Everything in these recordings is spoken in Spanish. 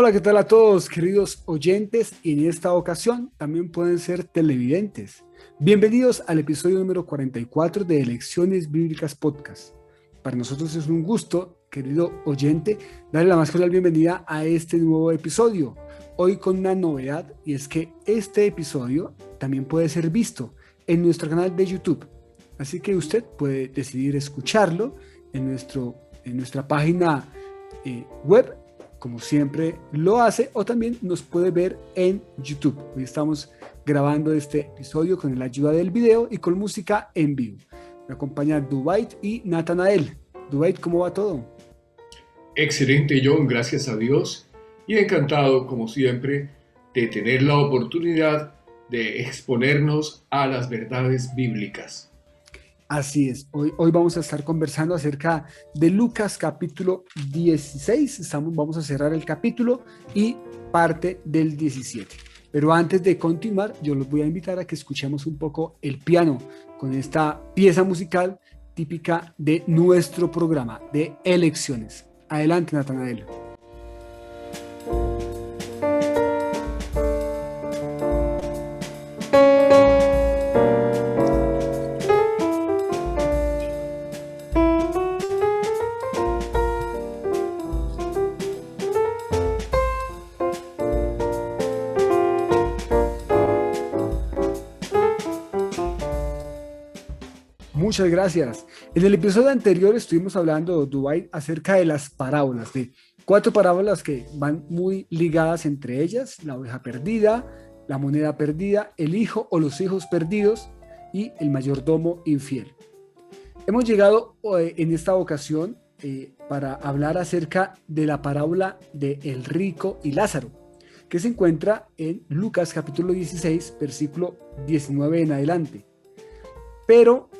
Hola, ¿qué tal a todos, queridos oyentes? Y en esta ocasión también pueden ser televidentes. Bienvenidos al episodio número 44 de Lecciones Bíblicas Podcast. Para nosotros es un gusto, querido oyente, darle la más cordial bienvenida a este nuevo episodio. Hoy con una novedad, y es que este episodio también puede ser visto en nuestro canal de YouTube. Así que usted puede decidir escucharlo en nuestra página web, como siempre lo hace, o también nos puede ver en YouTube. Hoy estamos grabando este episodio con la ayuda del video y con música en vivo. Me acompañan Dubait y Natanael. Dubait, ¿cómo va todo? Excelente, John, gracias a Dios, y encantado, como siempre, de tener la oportunidad de exponernos a las verdades bíblicas. Así es, hoy vamos a estar conversando acerca de Lucas capítulo 16, vamos a cerrar el capítulo y parte del 17. Pero antes de continuar, yo los voy a invitar a que escuchemos un poco el piano con esta pieza musical típica de nuestro programa de elecciones. Adelante, Natanael. Muchas gracias. En el episodio anterior estuvimos hablando, Dubái, acerca de las parábolas, de 4 parábolas que van muy ligadas entre ellas: la oveja perdida, la moneda perdida, el hijo o los hijos perdidos y el mayordomo infiel. Hemos llegado en esta ocasión para hablar acerca de la parábola de el rico y Lázaro, que se encuentra en Lucas capítulo 16, versículo 19 en adelante. Pero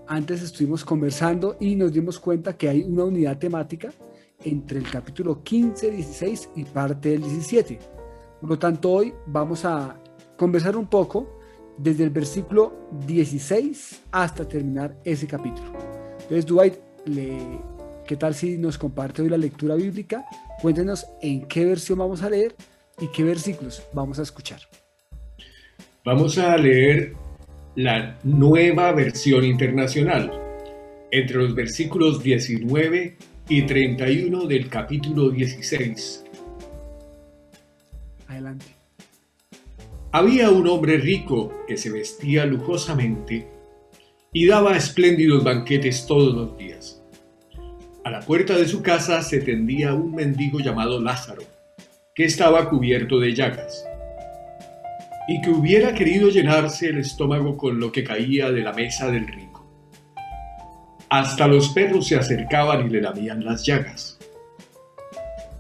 antes estuvimos conversando y nos dimos cuenta que hay una unidad temática entre el capítulo 15, 16 y parte del 17. Por lo tanto, hoy vamos a conversar un poco desde el versículo 16 hasta terminar ese capítulo. Entonces, Dwight, ¿qué tal si nos comparte hoy la lectura bíblica? Cuéntenos en qué versión vamos a leer y qué versículos vamos a escuchar. Vamos a leer la Nueva Versión Internacional, entre los versículos 19 y 31 del capítulo 16. Adelante. Había un hombre rico que se vestía lujosamente y daba espléndidos banquetes todos los días. A la puerta de su casa se tendía un mendigo llamado Lázaro, que estaba cubierto de llagas, y que hubiera querido llenarse el estómago con lo que caía de la mesa del rico. Hasta los perros se acercaban y le lamían las llagas.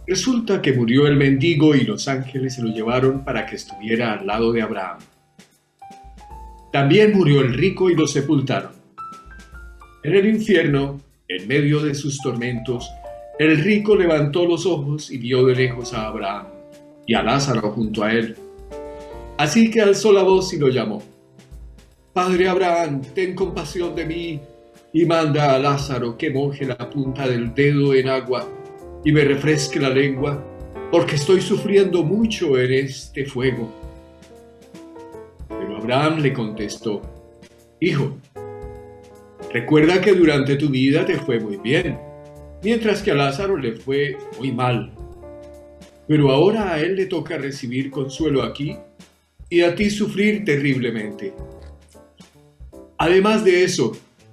Resulta que murió el mendigo y los ángeles se lo llevaron para que estuviera al lado de Abraham. También murió el rico y lo sepultaron. En el infierno, en medio de sus tormentos, el rico levantó los ojos y vio de lejos a Abraham y a Lázaro junto a él. Así que alzó la voz y lo llamó: «Padre Abraham, ten compasión de mí y manda a Lázaro que moje la punta del dedo en agua y me refresque la lengua, porque estoy sufriendo mucho en este fuego». Pero Abraham le contestó: «Hijo, recuerda que durante tu vida te fue muy bien, mientras que a Lázaro le fue muy mal. Pero ahora a él le toca recibir consuelo aquí y a ti sufrir terriblemente. Además de eso,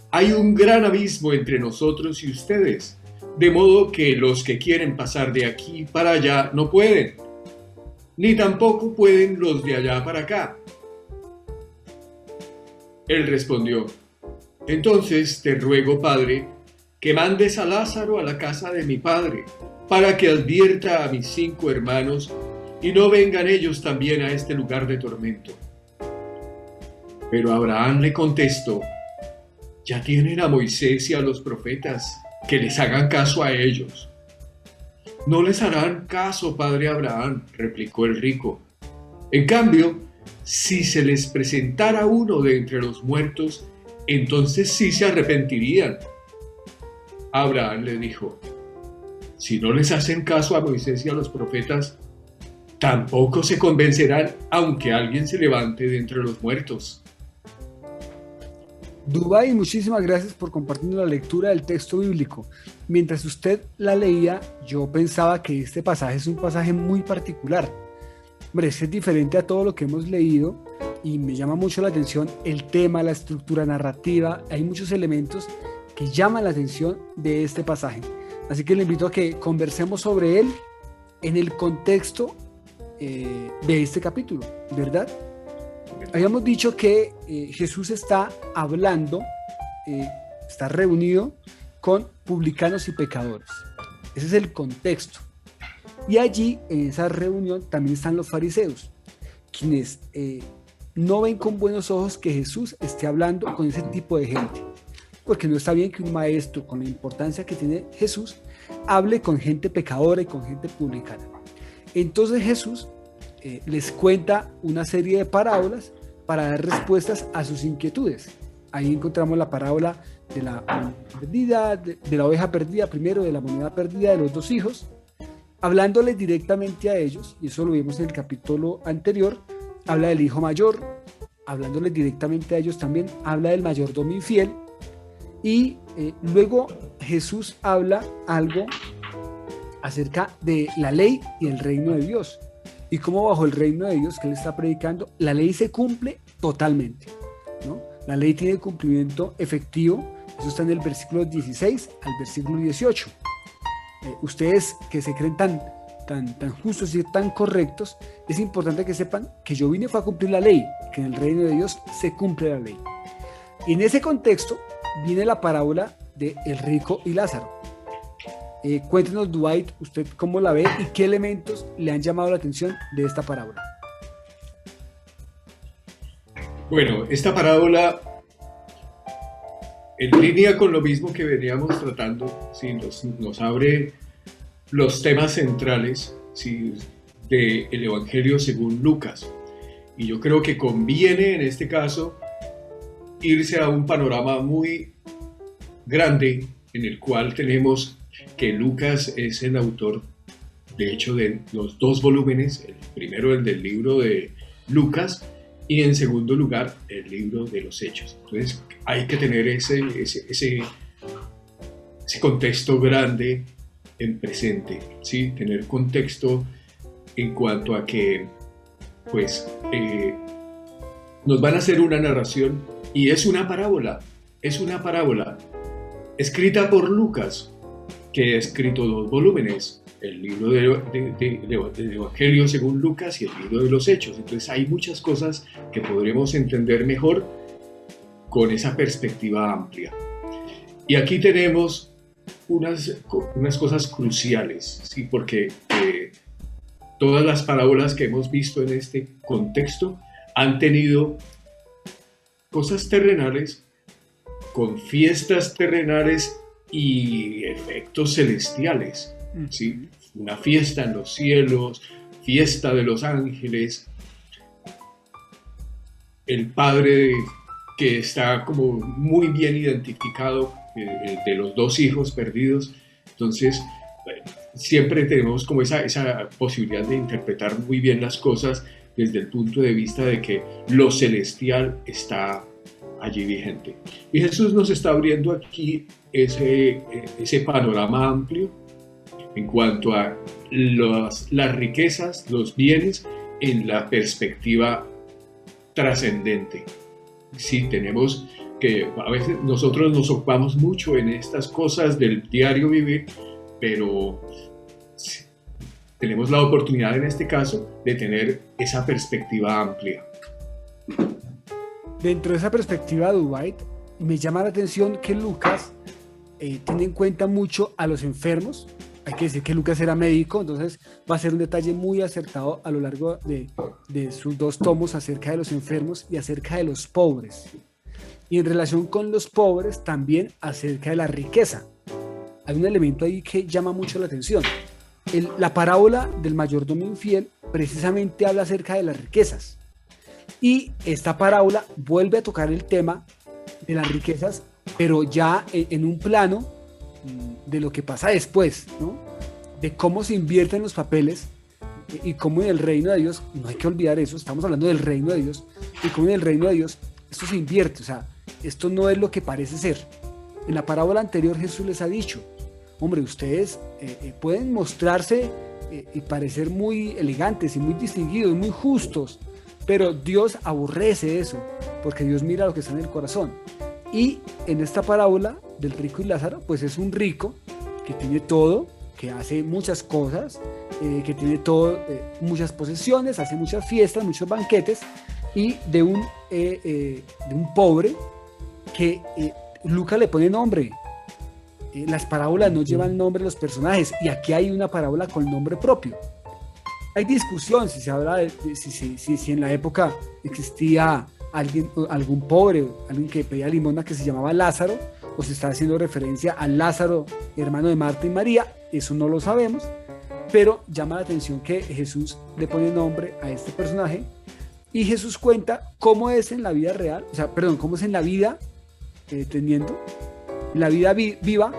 hay un gran abismo entre nosotros y ustedes, de modo que los que quieren pasar de aquí para allá no pueden, ni tampoco pueden los de allá para acá». Él respondió: «Entonces te ruego, Padre, que mandes a Lázaro a la casa de mi padre, para que advierta a mis 5 hermanos y no vengan ellos también a este lugar de tormento». Pero Abraham le contestó: «Ya tienen a Moisés y a los profetas, que les hagan caso a ellos». «No les harán caso, padre Abraham», replicó el rico. «En cambio, si se les presentara uno de entre los muertos, entonces sí se arrepentirían». Abraham le dijo: Si no les hacen caso a Moisés y a los profetas, tampoco se convencerán aunque alguien se levante de entre los muertos. Dubái, muchísimas gracias por compartir la lectura del texto bíblico. Mientras usted la leía, yo pensaba que este pasaje es un pasaje muy particular. Hombre, es diferente a todo lo que hemos leído y me llama mucho la atención el tema, la estructura narrativa. Hay muchos elementos que llaman la atención de este pasaje. Así que le invito a que conversemos sobre él en el contexto de este capítulo, ¿verdad? Habíamos dicho que Jesús está hablando, está reunido con publicanos y pecadores. Ese es el contexto. Y allí, en esa reunión, también están los fariseos, quienes no ven con buenos ojos que Jesús esté hablando con ese tipo de gente. Porque no está bien que un maestro, con la importancia que tiene Jesús, hable con gente pecadora y con gente publicana. Entonces Jesús les cuenta una serie de parábolas para dar respuestas a sus inquietudes. Ahí encontramos la parábola de la perdida, de la oveja perdida primero, de la moneda perdida, de los dos hijos, hablándoles directamente a ellos, y eso lo vimos en el capítulo anterior. Habla del hijo mayor, hablándoles directamente a ellos también, habla del mayordomo infiel, y luego Jesús habla algo acerca de la ley y el reino de Dios, y cómo bajo el reino de Dios que él está predicando, la ley se cumple totalmente, ¿no? La ley tiene cumplimiento efectivo. Eso está en el versículo 16 al versículo 18. Ustedes que se creen tan justos y tan correctos, es importante que sepan que yo vine fue a cumplir la ley, que en el reino de Dios se cumple la ley. Y en ese contexto viene la parábola de el rico y Lázaro. Cuéntenos, Dwight, usted cómo la ve y qué elementos le han llamado la atención de esta parábola. Bueno, esta parábola, en línea con lo mismo que veníamos tratando, ¿sí? nos abre los temas centrales, ¿sí? del Evangelio según Lucas. Y yo creo que conviene en este caso irse a un panorama muy grande en el cual tenemos que Lucas es el autor, de hecho, de los dos volúmenes, el primero el del libro de Lucas y en segundo lugar el libro de los Hechos. Entonces hay que tener ese contexto grande en presente, ¿sí? Tener contexto en cuanto a que pues nos van a hacer una narración y es una parábola escrita por Lucas, que ha escrito dos volúmenes, el libro del Evangelio según Lucas y el libro de los Hechos. Entonces hay muchas cosas que podremos entender mejor con esa perspectiva amplia. Y aquí tenemos unas cosas cruciales, ¿sí? Porque todas las parábolas que hemos visto en este contexto han tenido cosas terrenales, con fiestas terrenales y efectos celestiales, ¿sí? Una fiesta en los cielos, fiesta de los ángeles, el Padre que está como muy bien identificado, de los dos hijos perdidos. Entonces, siempre tenemos como esa posibilidad de interpretar muy bien las cosas desde el punto de vista de que lo celestial está allí vigente. Y Jesús nos está abriendo aquí ese panorama amplio en cuanto a las riquezas, los bienes en la perspectiva trascendente. Sí, tenemos que a veces nosotros nos ocupamos mucho en estas cosas del diario vivir, pero sí, tenemos la oportunidad en este caso de tener esa perspectiva amplia. Dentro de esa perspectiva, Dwight, me llama la atención que Lucas tiene en cuenta mucho a los enfermos. Hay que decir que Lucas era médico, entonces va a ser un detalle muy acertado a lo largo de sus dos tomos acerca de los enfermos y acerca de los pobres. Y en relación con los pobres, también acerca de la riqueza. Hay un elemento ahí que llama mucho la atención. La parábola del mayordomo infiel precisamente habla acerca de las riquezas. Y esta parábola vuelve a tocar el tema de las riquezas, pero ya en un plano de lo que pasa después, ¿no? de cómo se invierten los papeles y cómo en el reino de Dios, no hay que olvidar eso, estamos hablando del reino de Dios, y cómo en el reino de Dios esto se invierte, o sea, esto no es lo que parece ser. En la parábola anterior Jesús les ha dicho, hombre, ustedes pueden mostrarse y parecer muy elegantes y muy distinguidos, muy justos, pero Dios aborrece eso, porque Dios mira lo que está en el corazón. Y en esta parábola del rico y Lázaro, pues es un rico que tiene todo, que hace muchas cosas, que tiene todo, muchas posesiones, hace muchas fiestas, muchos banquetes, y de un pobre que Lucas le pone nombre. Las parábolas no llevan nombre de los personajes, y aquí hay una parábola con nombre propio. Hay discusión si se habla si en la época existía algún pobre, alguien que pedía limosna que se llamaba Lázaro, o se está haciendo referencia a Lázaro, hermano de Marta y María. Eso no lo sabemos, pero llama la atención que Jesús le pone nombre a este personaje, y Jesús cuenta cómo es en la vida real, o sea, perdón, cómo es en la vida, teniendo la vida viva,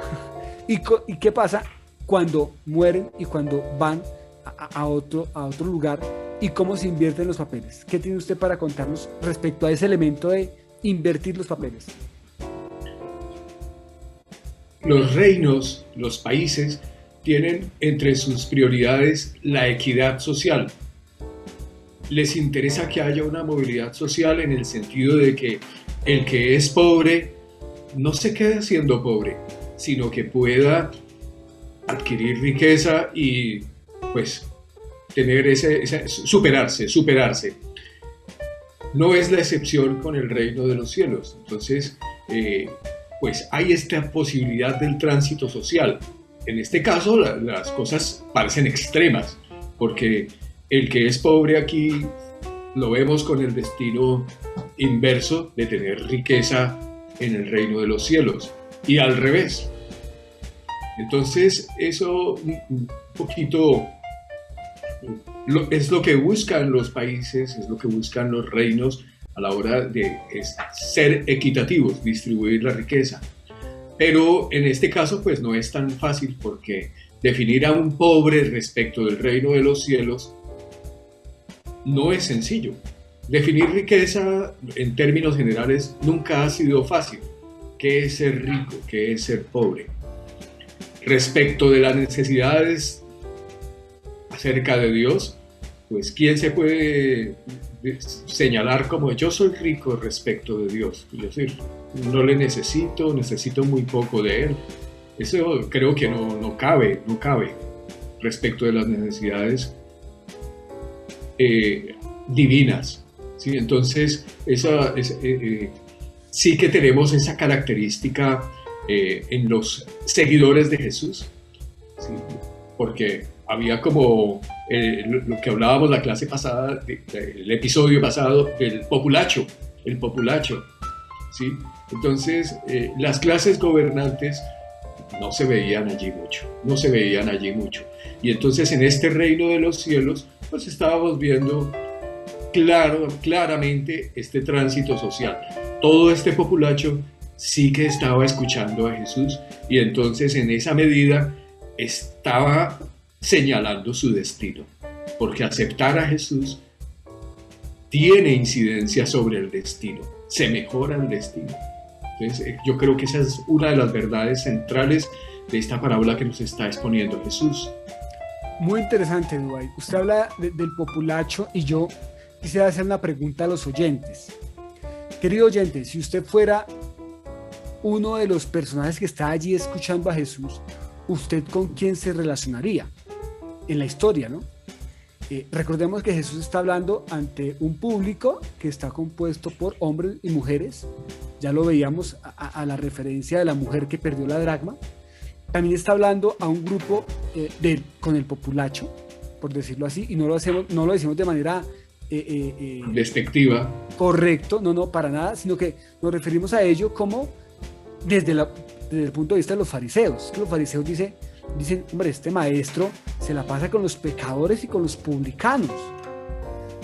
y qué pasa cuando mueren y cuando van a otro lugar, y cómo se invierten los papeles. ¿Qué tiene usted para contarnos respecto a ese elemento de invertir los papeles? Los reinos, los países, tienen entre sus prioridades la equidad social. Les interesa que haya una movilidad social en el sentido de que el que es pobre no se quede siendo pobre, sino que pueda adquirir riqueza y pues tener superarse. No es la excepción con el reino de los cielos. Entonces, pues hay esta posibilidad del tránsito social. En este caso, las cosas parecen extremas, porque el que es pobre aquí lo vemos con el destino inverso de tener riqueza en el reino de los cielos, y al revés. Entonces, eso un poquito es lo que buscan los países, es lo que buscan los reinos a la hora de ser equitativos, distribuir la riqueza. Pero en este caso pues no es tan fácil, porque definir a un pobre respecto del reino de los cielos no es sencillo. Definir riqueza en términos generales nunca ha sido fácil. ¿Qué es ser rico? ¿Qué es ser pobre? Respecto de las necesidades acerca de Dios, pues ¿quién se puede señalar como yo soy rico respecto de Dios? Yo no le necesito muy poco de Él. Eso creo que no cabe respecto de las necesidades divinas, ¿sí? Entonces sí que tenemos esa característica en los seguidores de Jesús, ¿sí? Porque había como lo que hablábamos la clase pasada, el episodio pasado, del populacho, el populacho, ¿sí? Entonces las clases gobernantes no se veían allí mucho, y entonces en este reino de los cielos pues estábamos viendo claramente este tránsito social. Todo este populacho sí que estaba escuchando a Jesús, y entonces en esa medida estaba señalando su destino, porque aceptar a Jesús tiene incidencia sobre el destino, se mejora el destino. Entonces yo creo que esa es una de las verdades centrales de esta parábola que nos está exponiendo Jesús. Muy interesante, Dwight. Usted habla del populacho, y yo quisiera hacer una pregunta a los oyentes. Querido oyente, si usted fuera uno de los personajes que está allí escuchando a Jesús, ¿usted con quién se relacionaría en la historia, no? Recordemos que Jesús está hablando ante un público que está compuesto por hombres y mujeres. Ya lo veíamos a la referencia de la mujer que perdió la dracma. También está hablando a un grupo con el populacho, por decirlo así, y no lo decimos de manera despectiva. Correcto, no, para nada, sino que nos referimos a ello como desde el punto de vista de los fariseos. Que los fariseos dicen, hombre, este maestro se la pasa con los pecadores y con los publicanos.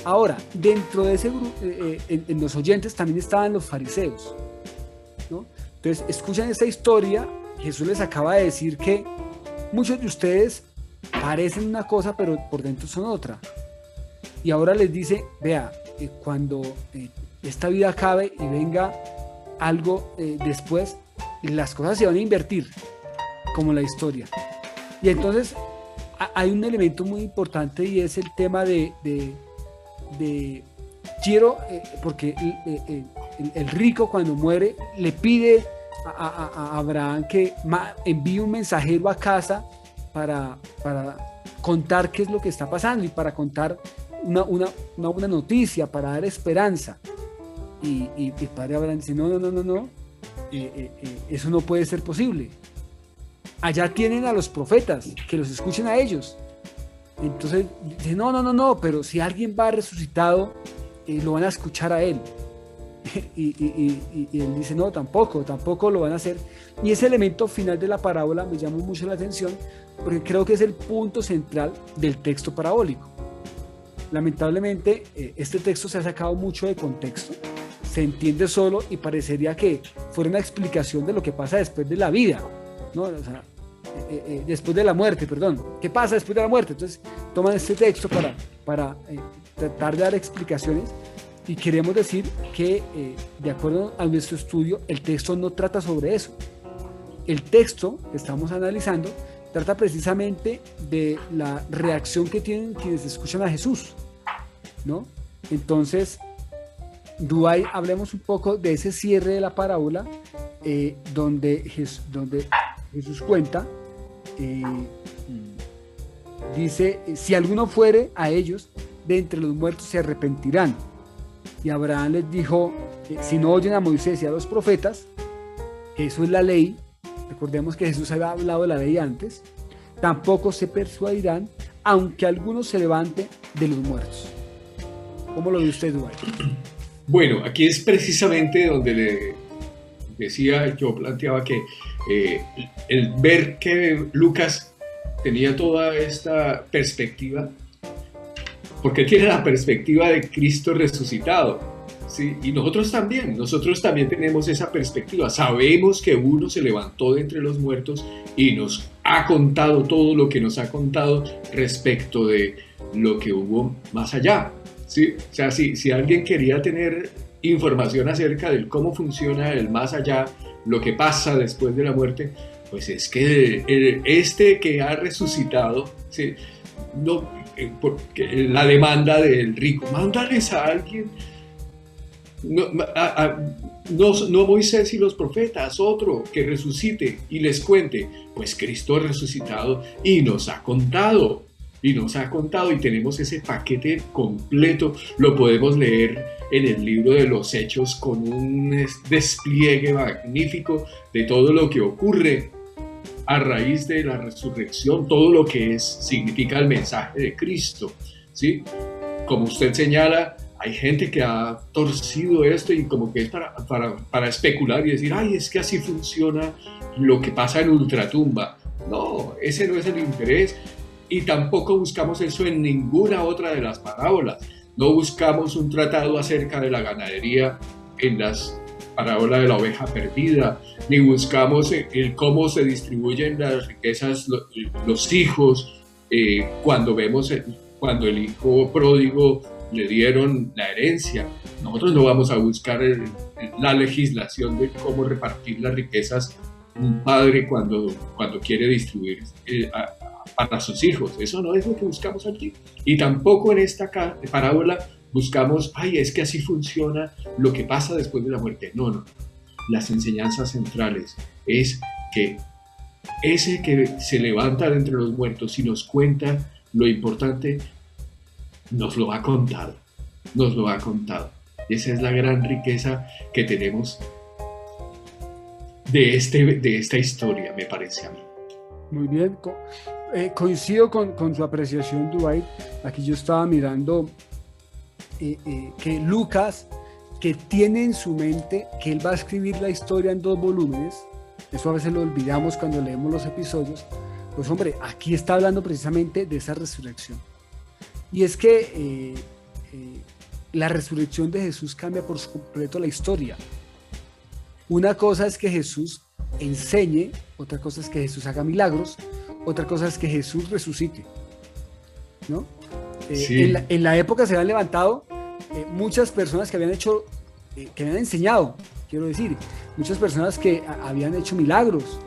Ahora, dentro de ese grupo, en los oyentes también estaban los fariseos, ¿no? Entonces, escuchan esta historia. Jesús les acaba de decir que muchos de ustedes parecen una cosa, pero por dentro son otra. Y ahora les dice, vea, cuando esta vida acabe y venga algo después, las cosas se van a invertir, como la historia. Y entonces hay un elemento muy importante y es el tema de quiero, porque el rico cuando muere le pide a Abraham que envíe un mensajero a casa para contar qué es lo que está pasando y para contar una buena noticia, para dar esperanza. Y el padre Abraham dice, no, eso no puede ser posible. Allá tienen a los profetas, que los escuchen a ellos. Entonces dice, no, pero si alguien va resucitado, lo van a escuchar a él. Y él dice, no, tampoco lo van a hacer. Y ese elemento final de la parábola me llamó mucho la atención, porque creo que es el punto central del texto parabólico. Lamentablemente, este texto se ha sacado mucho de contexto, se entiende solo y parecería que fuera una explicación de lo que pasa después de la vida, ¿no? O sea, después de la muerte, perdón. ¿Qué pasa después de la muerte? Entonces, toman este texto para tratar de dar explicaciones. Y queremos decir que, de acuerdo a nuestro estudio, el texto no trata sobre eso. El texto que estamos analizando trata precisamente de la reacción que tienen quienes escuchan a Jesús, ¿no? Entonces, Dubái, hablemos un poco de ese cierre de la parábola, donde Jesús cuenta, dice, si alguno fuere a ellos, de entre los muertos se arrepentirán. Y Abraham les dijo, si no oyen a Moisés y a los profetas, eso es la ley, recordemos que Jesús había hablado de la ley antes, tampoco se persuadirán, aunque alguno se levante de los muertos. ¿Cómo lo ve usted, Dubái? Bueno, aquí es precisamente donde le decía, yo planteaba que el ver que Lucas tenía toda esta perspectiva, porque tiene la perspectiva de Cristo resucitado, ¿sí? Y nosotros también tenemos esa perspectiva. Sabemos que uno se levantó de entre los muertos y nos ha contado todo lo que nos ha contado respecto de lo que hubo más allá, ¿sí? O sea, si alguien quería tener información acerca de cómo funciona el más allá, lo que pasa después de la muerte, pues es que este que ha resucitado, ¿sí? No, porque la demanda del rico, mándales a alguien, no Moisés y los profetas, otro que resucite y les cuente, pues Cristo ha resucitado y nos ha contado, y tenemos ese paquete completo, lo podemos leer en el libro de los Hechos con un despliegue magnífico de todo lo que ocurre a raíz de la resurrección, todo lo que significa el mensaje de Cristo, ¿sí? Como usted señala, hay gente que ha torcido esto y como que es para especular y decir, ay, es que así funciona lo que pasa en ultratumba. No, ese no es el interés y tampoco buscamos eso en ninguna otra de las parábolas. No buscamos un tratado acerca de la ganadería en las parábola de la oveja perdida, ni buscamos el cómo se distribuyen las riquezas, los hijos, cuando el hijo pródigo le dieron la herencia. Nosotros no vamos a buscar la legislación de cómo repartir las riquezas un padre cuando quiere distribuir para sus hijos. Eso no es lo que buscamos aquí. Y tampoco en esta parábola buscamos, ay, es que así funciona lo que pasa después de la muerte. No. Las enseñanzas centrales es que ese que se levanta de entre los muertos y nos cuenta lo importante, nos lo ha contado. Esa es la gran riqueza que tenemos de esta historia, me parece a mí. Muy bien, coincido con su apreciación, Dubái. Aquí yo estaba mirando que Lucas, que tiene en su mente que él va a escribir la historia en 2 volúmenes, eso a veces lo olvidamos cuando leemos los episodios, pues hombre, aquí está hablando precisamente de esa resurrección. Y es que la resurrección de Jesús cambia por completo la historia. Una cosa es que Jesús enseñe, otra cosa es que Jesús haga milagros, otra cosa es que Jesús resucite, ¿no? Sí. En la época se habían levantado muchas personas que habían hecho, que habían enseñado, quiero decir, muchas personas que habían hecho milagros.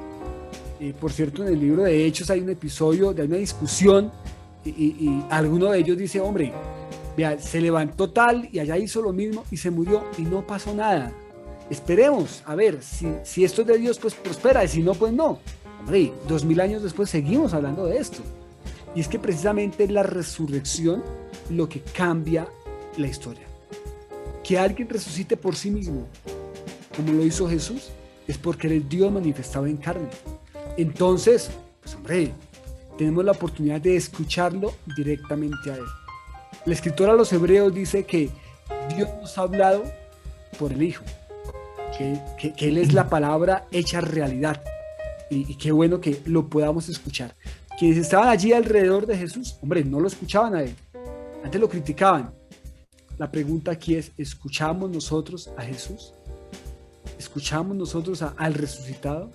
Por cierto, en el libro de Hechos hay un episodio de una discusión y alguno de ellos dice, hombre, vea, se levantó tal y allá hizo lo mismo y se murió y no pasó nada. Esperemos, a ver, si esto es de Dios, pues prospera, y si no, pues no. Hombre, 2000 años después seguimos hablando de esto. Y es que precisamente es la resurrección lo que cambia la historia. Que alguien resucite por sí mismo, como lo hizo Jesús, es porque él es Dios manifestado en carne. Entonces, pues hombre, tenemos la oportunidad de escucharlo directamente a él. La escritora a los Hebreos dice que Dios nos ha hablado por el Hijo, que Él es la palabra hecha realidad. Y qué bueno que lo podamos escuchar. Quienes estaban allí alrededor de Jesús, hombre, no lo escuchaban a Él. Antes lo criticaban. La pregunta aquí es, ¿escuchamos nosotros a Jesús? ¿Escuchamos nosotros al resucitado?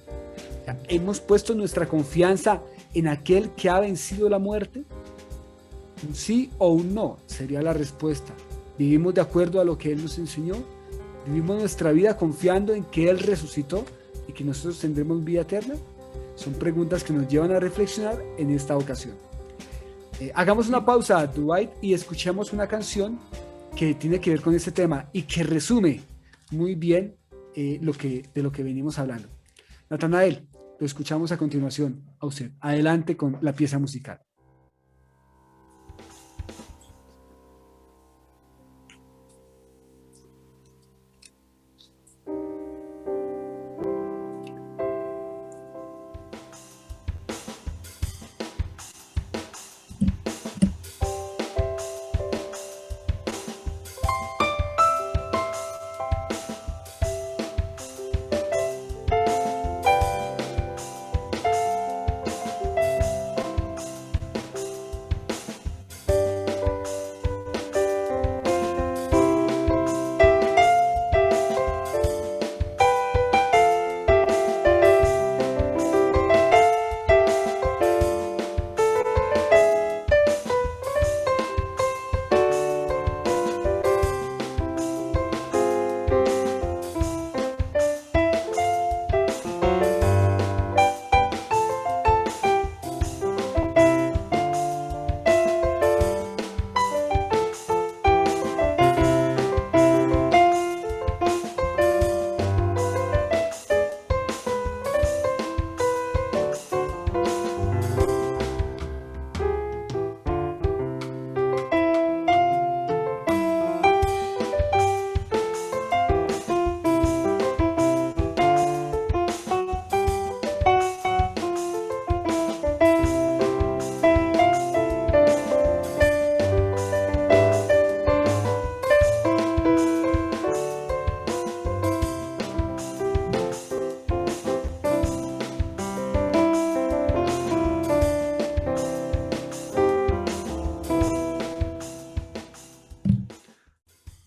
¿Hemos puesto nuestra confianza en aquel que ha vencido la muerte? Un sí o un no sería la respuesta. ¿Vivimos de acuerdo a lo que Él nos enseñó? ¿Vivimos nuestra vida confiando en que Él resucitó y que nosotros tendremos vida eterna? Son preguntas que nos llevan a reflexionar en esta ocasión. Hagamos una pausa, Dwight, y escuchemos una canción que tiene que ver con este tema y que resume muy bien de lo que venimos hablando. Natanael, lo escuchamos a continuación a usted. Adelante con la pieza musical.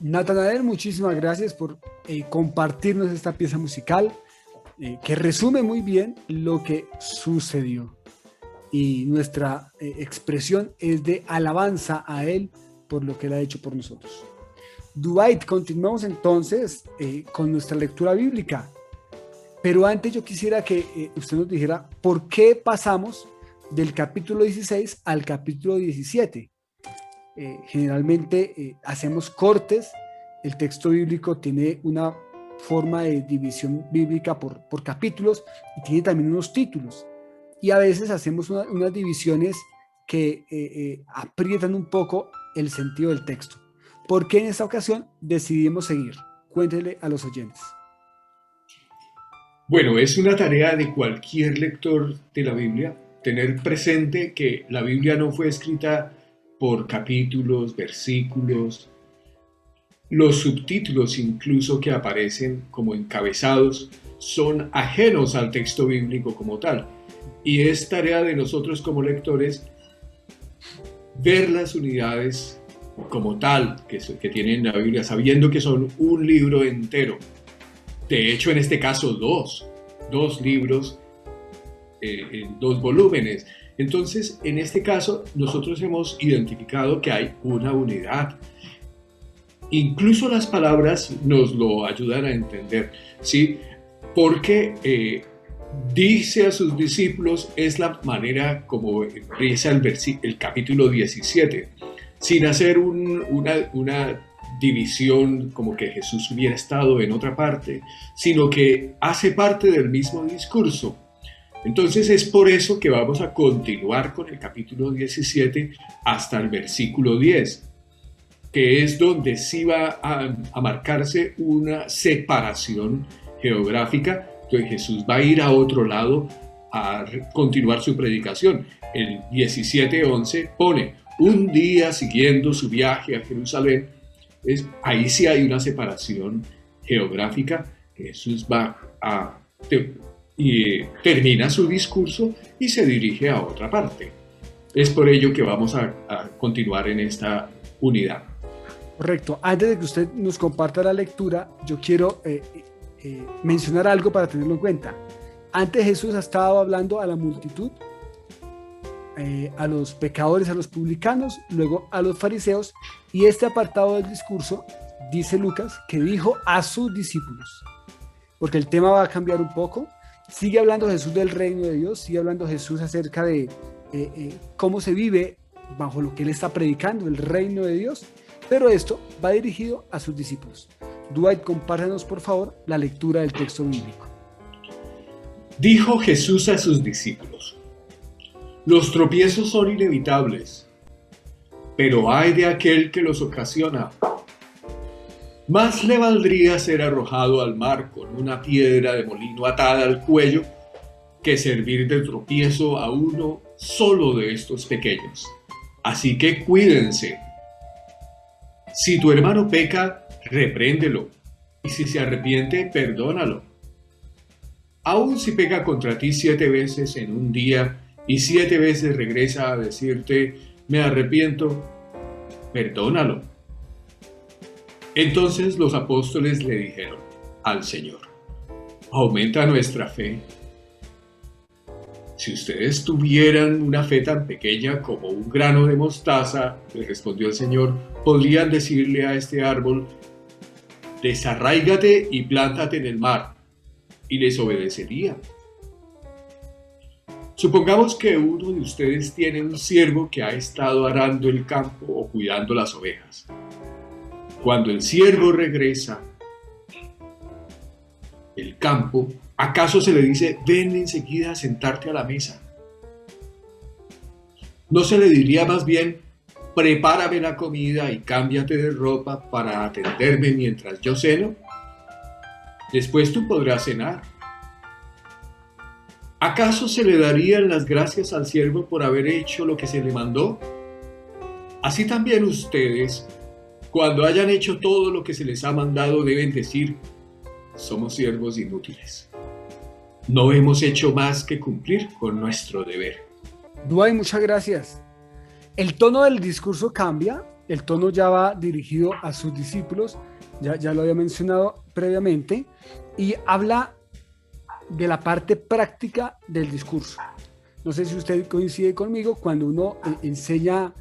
Natanael, muchísimas gracias por compartirnos esta pieza musical que resume muy bien lo que sucedió. Y nuestra expresión es de alabanza a Él por lo que Él ha hecho por nosotros. Dwight, continuamos entonces con nuestra lectura bíblica. Pero antes yo quisiera que usted nos dijera por qué pasamos del capítulo 16 al capítulo 17. Generalmente hacemos cortes, el texto bíblico tiene una forma de división bíblica por capítulos y tiene también unos títulos. Y a veces hacemos unas divisiones que aprietan un poco el sentido del texto. ¿Por qué en esta ocasión decidimos seguir? Cuéntele a los oyentes. Bueno, es una tarea de cualquier lector de la Biblia tener presente que la Biblia no fue escrita por capítulos, versículos, los subtítulos incluso que aparecen como encabezados son ajenos al texto bíblico como tal. Y es tarea de nosotros como lectores ver las unidades como tal que tienen la Biblia, sabiendo que son un libro entero. De hecho, en este caso, dos libros, en 2 volúmenes. Entonces, en este caso, nosotros hemos identificado que hay una unidad. Incluso las palabras nos lo ayudan a entender, ¿sí? Porque dice a sus discípulos, es la manera como empieza el capítulo 17, sin hacer una división como que Jesús hubiera estado en otra parte, sino que hace parte del mismo discurso. Entonces es por eso que vamos a continuar con el capítulo 17 hasta el versículo 10, que es donde sí va a marcarse una separación geográfica. Entonces Jesús va a ir a otro lado a continuar su predicación. El 17:11 pone, un día siguiendo su viaje a Jerusalén. Ahí sí hay una separación geográfica. Jesús va y termina su discurso y se dirige a otra parte. Es por ello que vamos a continuar en esta unidad. Correcto. Antes de que usted nos comparta la lectura, yo quiero mencionar algo para tenerlo en cuenta. Antes Jesús ha estado hablando a la multitud, a los pecadores, a los publicanos, luego a los fariseos, y este apartado del discurso, dice Lucas, que dijo a sus discípulos, porque el tema va a cambiar un poco. Sigue hablando Jesús del reino de Dios, sigue hablando Jesús acerca de cómo se vive bajo lo que él está predicando, el reino de Dios, pero esto va dirigido a sus discípulos. Dwight, compártanos por favor la lectura del texto bíblico. Dijo Jesús a sus discípulos, los tropiezos son inevitables, pero ay de aquel que los ocasiona. Más le valdría ser arrojado al mar con una piedra de molino atada al cuello que servir de tropiezo a uno solo de estos pequeños. Así que cuídense. Si tu hermano peca, repréndelo, y si se arrepiente, perdónalo. Aun si peca contra ti 7 veces en un día y 7 veces regresa a decirte, me arrepiento, perdónalo. Entonces los apóstoles le dijeron al Señor, aumenta nuestra fe. Si ustedes tuvieran una fe tan pequeña como un grano de mostaza, le respondió el Señor, podrían decirle a este árbol, desarráigate y plántate en el mar, y les obedecería. Supongamos que uno de ustedes tiene un siervo que ha estado arando el campo o cuidando las ovejas. Cuando el siervo regresa del campo, ¿acaso se le dice, ven enseguida a sentarte a la mesa? ¿No se le diría más bien, prepárame la comida y cámbiate de ropa para atenderme mientras yo ceno? Después tú podrás cenar. ¿Acaso se le darían las gracias al siervo por haber hecho lo que se le mandó? Así también ustedes, cuando hayan hecho todo lo que se les ha mandado, deben decir, somos siervos inútiles. No hemos hecho más que cumplir con nuestro deber. Dwight, muchas gracias. El tono del discurso cambia, el tono ya va dirigido a sus discípulos, ya lo había mencionado previamente, y habla de la parte práctica del discurso. No sé si usted coincide conmigo, cuando uno enseña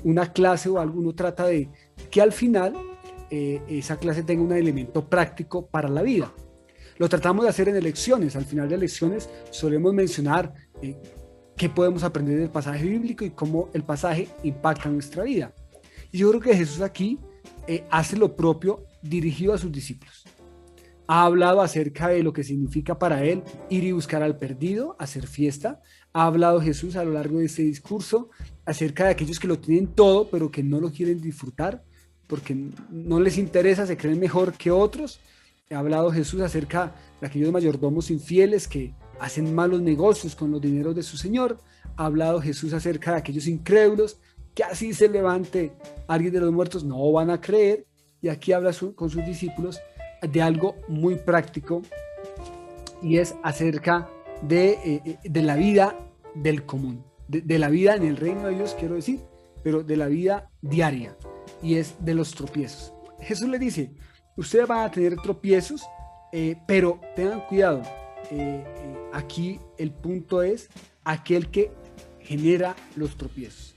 una clase o algo, uno trata de que al final esa clase tenga un elemento práctico para la vida. Lo tratamos de hacer en lecciones. Al final de lecciones solemos mencionar qué podemos aprender del pasaje bíblico y cómo el pasaje impacta nuestra vida. Y yo creo que Jesús aquí hace lo propio dirigido a sus discípulos. Ha hablado acerca de lo que significa para él ir y buscar al perdido, hacer fiesta. Ha hablado Jesús a lo largo de este discurso acerca de aquellos que lo tienen todo, pero que no lo quieren disfrutar, porque no les interesa, se creen mejor que otros. Ha hablado Jesús acerca de aquellos mayordomos infieles que hacen malos negocios con los dineros de su Señor. Ha hablado Jesús acerca de aquellos incrédulos que así se levante alguien de los muertos, no van a creer. Y aquí habla con sus discípulos de algo muy práctico, y es acerca de la vida del común, de la vida en el reino de Dios, quiero decir, pero de la vida diaria, y es de los tropiezos. Jesús le dice, ustedes van a tener tropiezos, pero tengan cuidado. Aquí el punto es aquel que genera los tropiezos.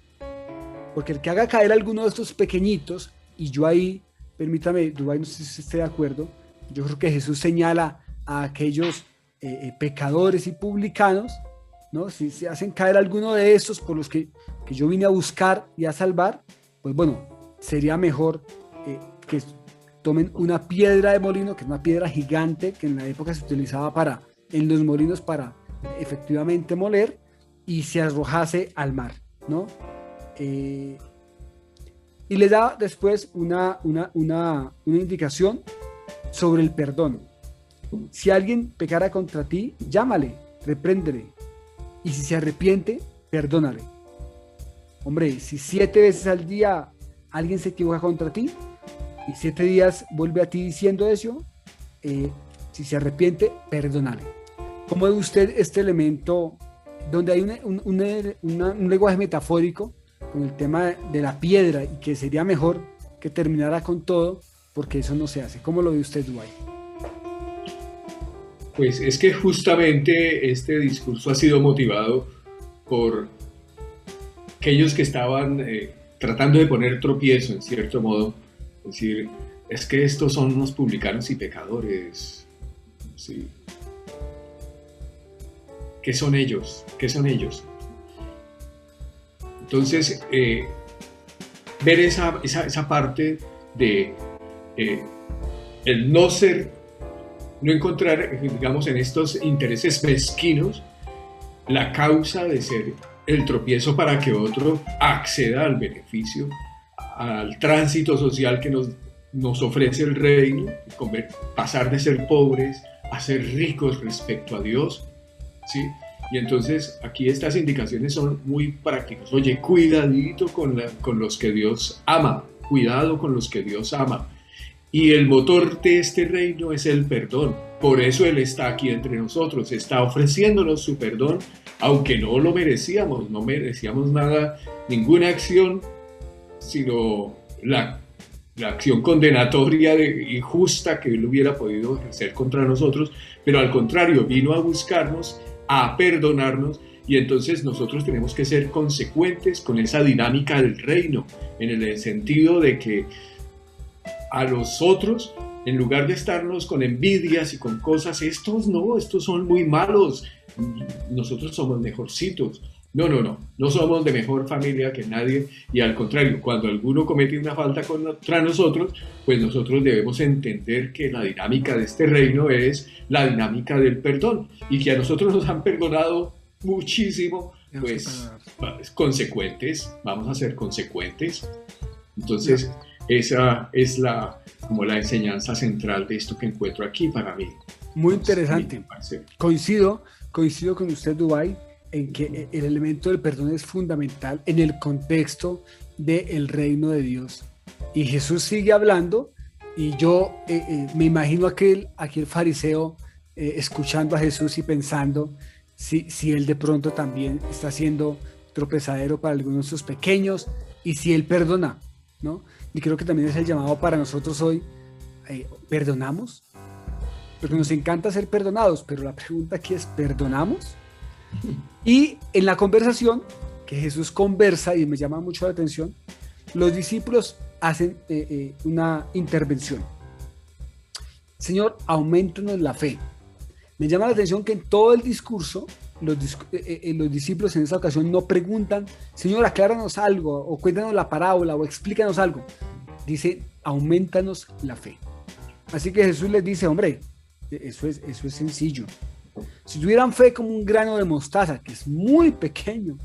Porque el que haga caer a alguno de estos pequeñitos, y yo ahí, permítame, Dubái, no sé si esté de acuerdo, yo creo que Jesús señala a aquellos pecadores y publicanos, ¿no? Si se hacen caer alguno de estos por los que yo vine a buscar y a salvar, pues bueno, sería mejor que tomen una piedra de molino, que es una piedra gigante que en la época se utilizaba en los molinos para efectivamente moler, y se arrojase al mar, ¿no? Y les da después una indicación sobre el perdón. Si alguien pecara contra ti, llámale, repréndele, y si se arrepiente, perdónale. Hombre, si 7 veces al día alguien se equivoca contra ti y 7 días vuelve a ti diciendo eso, si se arrepiente, perdónale. ¿Cómo ve usted este elemento donde hay un lenguaje metafórico con el tema de la piedra, y que sería mejor que terminara con todo, porque eso no se hace? ¿Cómo lo ve usted, Dubái? Pues es que justamente este discurso ha sido motivado por aquellos que estaban tratando de poner tropiezo, en cierto modo. Es decir, es que estos son unos publicanos y pecadores. ¿Sí? ¿Qué son ellos? ¿Qué son ellos? Entonces, ver esa parte de el no encontrar, digamos, en estos intereses mezquinos la causa de ser el tropiezo para que otro acceda al beneficio, al tránsito social que nos ofrece el reino, pasar de ser pobres a ser ricos respecto a Dios, ¿sí? Y entonces aquí estas indicaciones son muy prácticas. Oye, cuidadito con los que Dios ama, cuidado con los que Dios ama. Y el motor de este reino es el perdón. Por eso Él está aquí entre nosotros, está ofreciéndonos su perdón, aunque no lo merecíamos, no merecíamos nada, ninguna acción, sino la acción condenatoria y justa que Él hubiera podido ejercer contra nosotros, pero al contrario, vino a buscarnos, a perdonarnos, y entonces nosotros tenemos que ser consecuentes con esa dinámica del reino, en el sentido de que a los otros, en lugar de estarnos con envidias y con cosas, estos son muy malos, nosotros somos mejorcitos. No somos de mejor familia que nadie, y al contrario, cuando alguno comete una falta contra nosotros, pues nosotros debemos entender que la dinámica de este reino es la dinámica del perdón, y que a nosotros nos han perdonado muchísimo, pues consecuentes, vamos a ser consecuentes. Entonces, esa es como la enseñanza central de esto que encuentro aquí para mí. Muy interesante. Coincido con usted, Dubái, en que el elemento del perdón es fundamental en el contexto del reino de Dios. Y Jesús sigue hablando, y yo me imagino aquel fariseo escuchando a Jesús y pensando si él de pronto también está siendo tropezadero para algunos de sus pequeños, y si él perdona, ¿no? Y creo que también es el llamado para nosotros hoy. ¿Perdonamos? Porque nos encanta ser perdonados, pero la pregunta aquí es, ¿perdonamos? Y en la conversación que Jesús conversa, y me llama mucho la atención, los discípulos hacen una intervención. Señor, aumentanos la fe. Me llama la atención que en todo el discurso los discípulos en esa ocasión no preguntan, Señor, acláranos algo, o cuéntanos la parábola, o explícanos algo. Dice, aumentanos la fe. Así que Jesús les dice, hombre, eso es sencillo. Si tuvieran fe como un grano de mostaza, que es muy pequeño,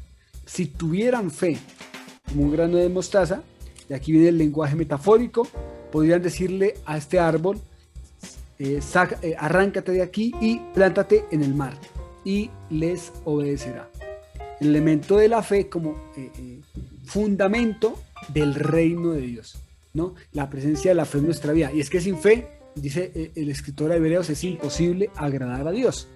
si tuvieran fe como un grano de mostaza, y aquí viene el lenguaje metafórico, podrían decirle a este árbol, arráncate de aquí y plántate en el mar, y les obedecerá. El elemento de la fe como fundamento del reino de Dios, ¿no? La presencia de la fe en nuestra vida. Y es que sin fe, dice el escritor de Hebreos, es imposible agradar a Dios,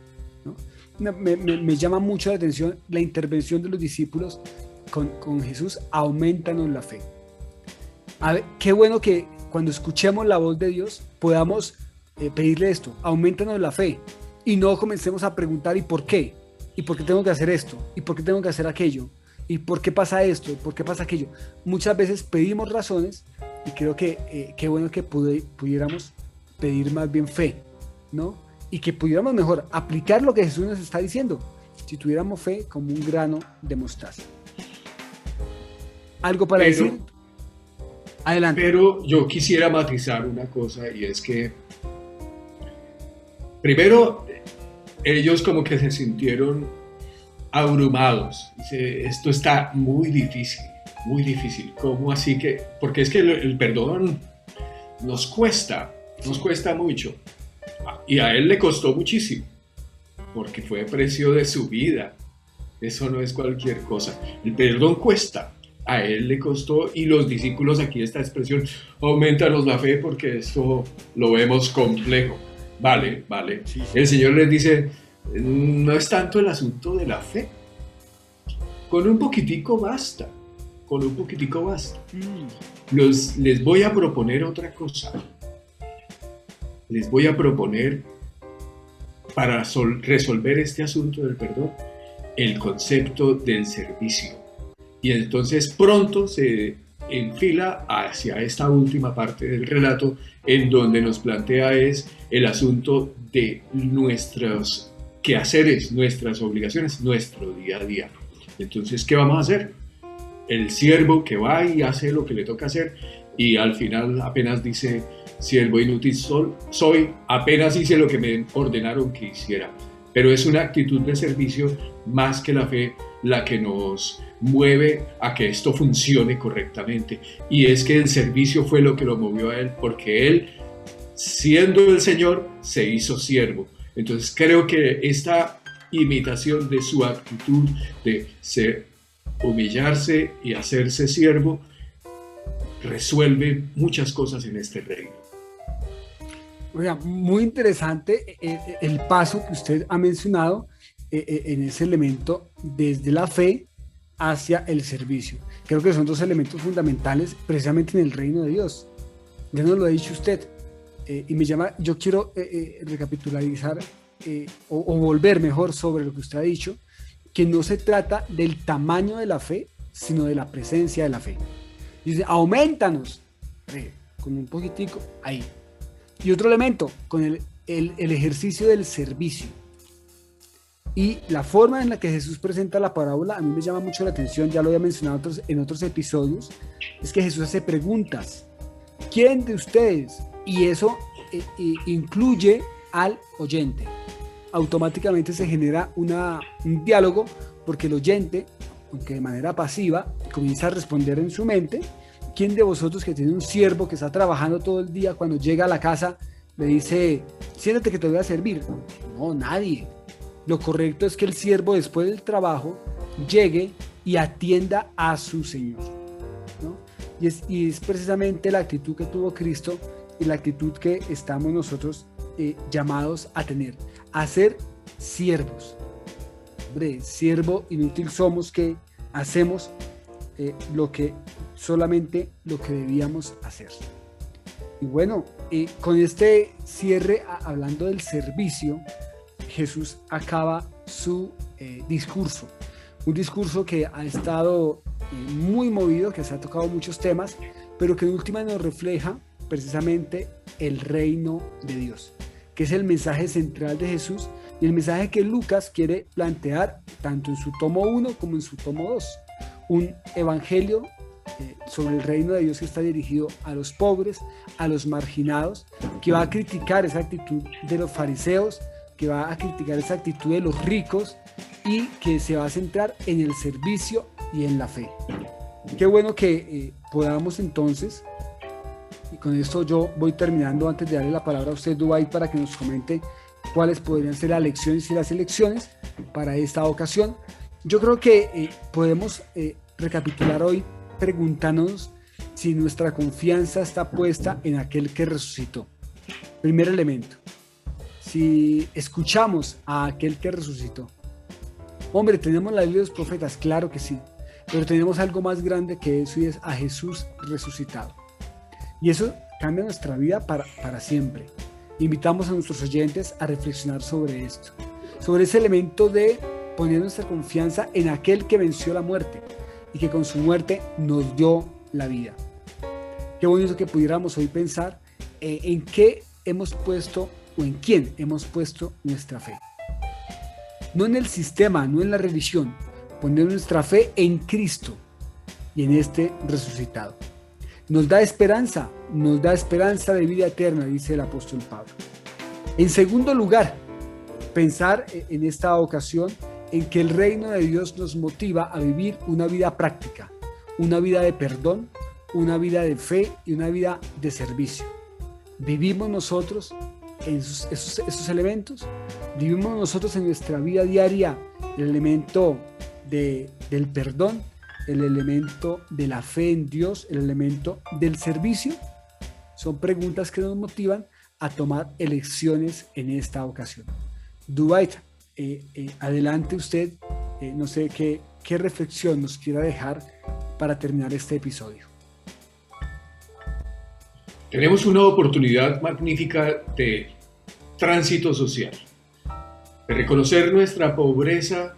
¿no? Me llama mucho la atención la intervención de los discípulos con Jesús, aumentanos la fe. A ver, qué bueno que cuando escuchemos la voz de Dios podamos pedirle esto, aumentanos la fe, y no comencemos a preguntar ¿y por qué? ¿Y por qué tengo que hacer esto? ¿Y por qué tengo que hacer aquello? ¿Y por qué pasa esto? ¿Y por qué pasa aquello? Muchas veces pedimos razones y creo que qué bueno que pudiéramos pedir más bien fe, ¿no? Y que pudiéramos mejor aplicar lo que Jesús nos está diciendo. Si tuviéramos fe como un grano de mostaza. ¿Algo para decir? Adelante. Pero yo quisiera matizar una cosa, y es que primero ellos como que se sintieron abrumados. Dice, esto está muy difícil, muy difícil. ¿Cómo así que? Porque es que el perdón nos cuesta mucho. Y a él le costó muchísimo, porque fue a precio de su vida. Eso no es cualquier cosa. El perdón cuesta. A él le costó, y los discípulos, aquí esta expresión, aumentanos la fe porque esto lo vemos complejo. Vale. Sí. El Señor les dice, no es tanto el asunto de la fe. Con un poquitico basta. Les voy a proponer otra cosa. Les voy a proponer, para resolver este asunto del perdón, el concepto del servicio. Y entonces pronto se enfila hacia esta última parte del relato, en donde nos plantea es el asunto de nuestros quehaceres, nuestras obligaciones, nuestro día a día. Entonces, ¿qué vamos a hacer? El siervo que va y hace lo que le toca hacer, y al final apenas dice, siervo inútil soy, apenas hice lo que me ordenaron que hiciera. Pero es una actitud de servicio más que la fe la que nos mueve a que esto funcione correctamente. Y es que el servicio fue lo que lo movió a él, porque él, siendo el Señor, se hizo siervo. Entonces creo que esta imitación de su actitud de humillarse y hacerse siervo resuelve muchas cosas en este reino. Oiga, muy interesante el paso que usted ha mencionado en ese elemento desde la fe hacia el servicio. Creo que son dos elementos fundamentales precisamente en el reino de Dios. Ya nos lo ha dicho usted. Y yo quiero recapitularizar o volver mejor sobre lo que usted ha dicho, que no se trata del tamaño de la fe, sino de la presencia de la fe. Dice, aumentanos con un poquitico ahí. Y otro elemento, con el ejercicio del servicio. Y la forma en la que Jesús presenta la parábola a mí me llama mucho la atención, ya lo había mencionado en otros episodios, es que Jesús hace preguntas. ¿Quién de ustedes? Y eso incluye al oyente. Automáticamente se genera un diálogo, porque el oyente, aunque de manera pasiva, comienza a responder en su mente. ¿Quién de vosotros que tiene un siervo que está trabajando todo el día, cuando llega a la casa le dice, siéntate que te voy a servir? No, nadie. Lo correcto es que el siervo, después del trabajo, llegue y atienda a su Señor, ¿no? Y es precisamente la actitud que tuvo Cristo y la actitud que estamos nosotros llamados a tener, a ser siervos. Hombre, siervo inútil somos, que hacemos solamente lo que debíamos hacer. Y bueno, con este cierre, hablando del servicio, Jesús acaba su discurso, un discurso que ha estado muy movido, que se ha tocado muchos temas, pero que en última nos refleja precisamente el reino de Dios, que es el mensaje central de Jesús y el mensaje que Lucas quiere plantear tanto en su tomo 1 como en su tomo 2, un evangelio sobre el reino de Dios que está dirigido a los pobres, a los marginados, que va a criticar esa actitud de los fariseos, que va a criticar esa actitud de los ricos y que se va a centrar en el servicio y en la fe. Qué bueno que podamos entonces, y con esto yo voy terminando antes de darle la palabra a usted, Dubái, para que nos comente cuáles podrían ser las lecciones y las elecciones para esta ocasión. Yo creo que podemos recapitular hoy preguntándonos si nuestra confianza está puesta en aquel que resucitó. Primer elemento, si escuchamos a aquel que resucitó. Hombre, tenemos la ley de los profetas, claro que sí, pero tenemos algo más grande que eso, y es a Jesús resucitado. Y eso cambia nuestra vida para siempre. Invitamos a nuestros oyentes a reflexionar sobre esto, sobre ese elemento de poner nuestra confianza en aquel que venció la muerte y que con su muerte nos dio la vida. Qué bonito que pudiéramos hoy pensar en qué hemos puesto o en quién hemos puesto nuestra fe. No en el sistema, no en la religión, poner nuestra fe en Cristo y en este resucitado. Nos da esperanza de vida eterna, dice el apóstol Pablo. En segundo lugar, pensar en esta ocasión en que el reino de Dios nos motiva a vivir una vida práctica, una vida de perdón, una vida de fe y una vida de servicio. ¿Vivimos nosotros en esos elementos? ¿Vivimos nosotros en nuestra vida diaria el elemento del perdón, el elemento de la fe en Dios, el elemento del servicio? Son preguntas que nos motivan a tomar elecciones en esta ocasión. Dwight, adelante usted, no sé qué reflexión nos quiera dejar para terminar este episodio. Tenemos una oportunidad magnífica de tránsito social, de reconocer nuestra pobreza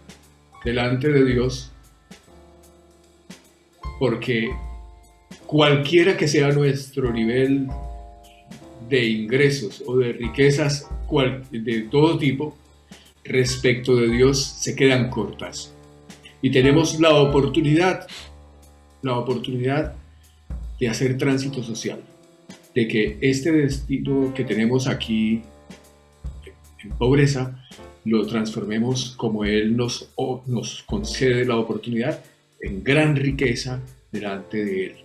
delante de Dios, porque cualquiera que sea nuestro nivel de ingresos o de riquezas de todo tipo, respecto de Dios se quedan cortas. Y tenemos la oportunidad de hacer tránsito social, de que este destino que tenemos aquí en pobreza lo transformemos, como Él nos concede la oportunidad, en gran riqueza delante de Él.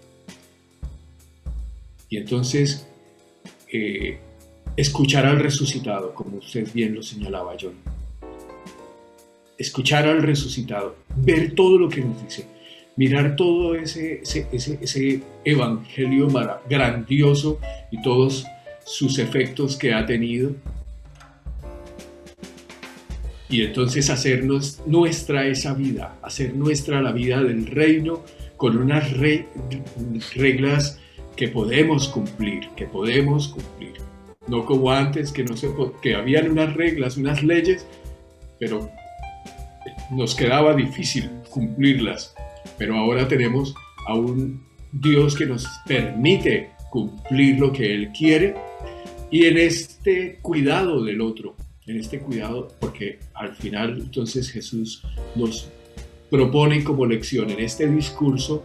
Y entonces escuchar al resucitado, como usted bien lo señalaba, John. Escuchar al resucitado, ver todo lo que nos dice, mirar todo ese evangelio grandioso y todos sus efectos que ha tenido, y entonces hacernos nuestra esa vida, hacer nuestra la vida del reino con unas reglas que podemos cumplir, no como antes que habían unas reglas, unas leyes, pero nos quedaba difícil cumplirlas. Pero ahora tenemos a un Dios que nos permite cumplir lo que Él quiere, y en este cuidado del otro, porque al final entonces Jesús nos propone como lección en este discurso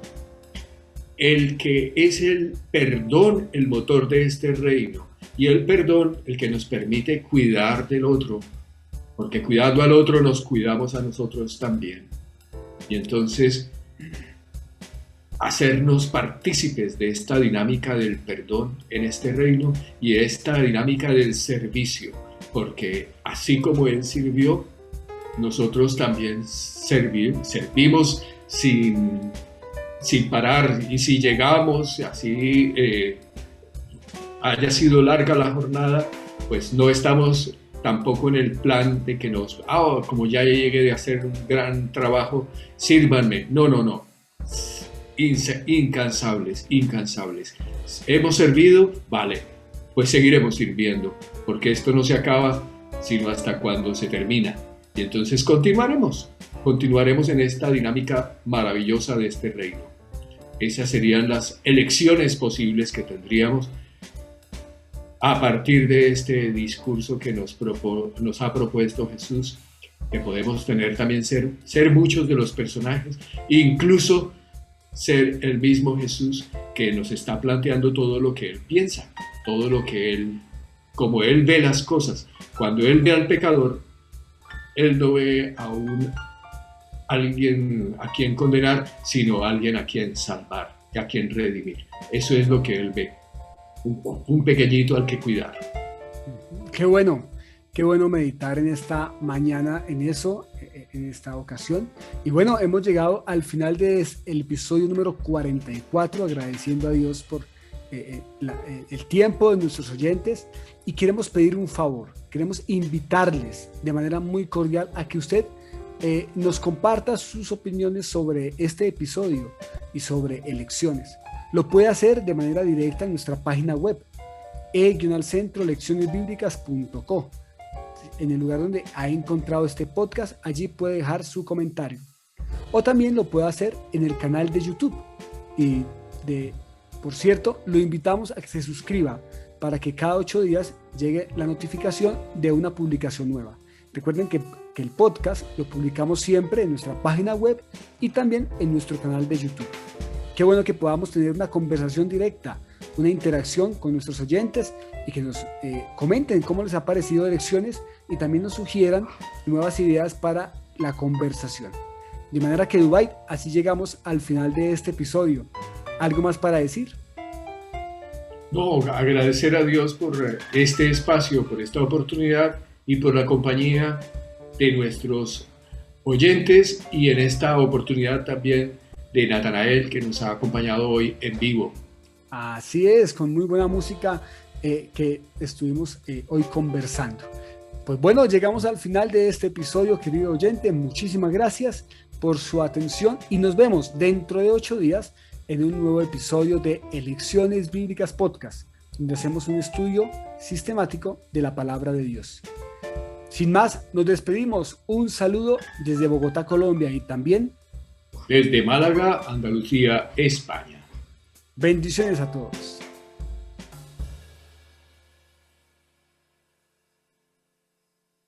el que es el perdón el motor de este reino, y el perdón el que nos permite cuidar del otro, porque cuidando al otro nos cuidamos a nosotros también. Y entonces hacernos partícipes de esta dinámica del perdón en este reino y esta dinámica del servicio, porque así como Él sirvió, nosotros también servimos sin parar, y si llegamos así, haya sido larga la jornada, pues no estamos tampoco en el plan de que como ya llegué de hacer un gran trabajo, sírvanme. No. Incansables. Hemos servido, vale, pues seguiremos sirviendo, porque esto no se acaba sino hasta cuando se termina. Y entonces continuaremos en esta dinámica maravillosa de este reino. Esas serían las elecciones posibles que tendríamos a partir de este discurso que nos ha propuesto Jesús, que podemos tener también ser muchos de los personajes, incluso ser el mismo Jesús que nos está planteando todo lo que Él piensa, todo lo que como Él ve las cosas. Cuando Él ve al pecador, Él no ve a alguien a quien condenar, sino a alguien a quien salvar, a quien redimir. Eso es lo que Él ve, un pequeññito al que cuidar. Qué bueno meditar en esta mañana en eso, en esta ocasión. Y bueno, hemos llegado al final del episodio número 44, agradeciendo a Dios por el tiempo de nuestros oyentes, y queremos pedir un favor, queremos invitarles de manera muy cordial a que usted nos comparta sus opiniones sobre este episodio y sobre elecciones. Lo puede hacer de manera directa en nuestra página web, leccionesbiblicas.co. en el lugar donde ha encontrado este podcast. Allí puede dejar su comentario. O también lo puede hacer en el canal de YouTube. Y por cierto, lo invitamos a que se suscriba para que cada 8 días llegue la notificación de una publicación nueva. Recuerden que el podcast lo publicamos siempre en nuestra página web y también en nuestro canal de YouTube. Qué bueno que podamos tener una conversación directa, una interacción con nuestros oyentes y que nos comenten cómo les ha parecido Elecciones y también nos sugieran nuevas ideas para la conversación. De manera que, Dubái, así llegamos al final de este episodio. ¿Algo más para decir? No, agradecer a Dios por este espacio, por esta oportunidad y por la compañía de nuestros oyentes y en esta oportunidad también de Natanael, que nos ha acompañado hoy en vivo. Así es, con muy buena música que estuvimos hoy conversando. Pues bueno, llegamos al final de este episodio, querido oyente. Muchísimas gracias por su atención y nos vemos dentro de 8 días en un nuevo episodio de Elecciones Bíblicas Podcast, donde hacemos un estudio sistemático de la palabra de Dios. Sin más, nos despedimos. Un saludo desde Bogotá, Colombia y también desde Málaga, Andalucía, España. Bendiciones a todos.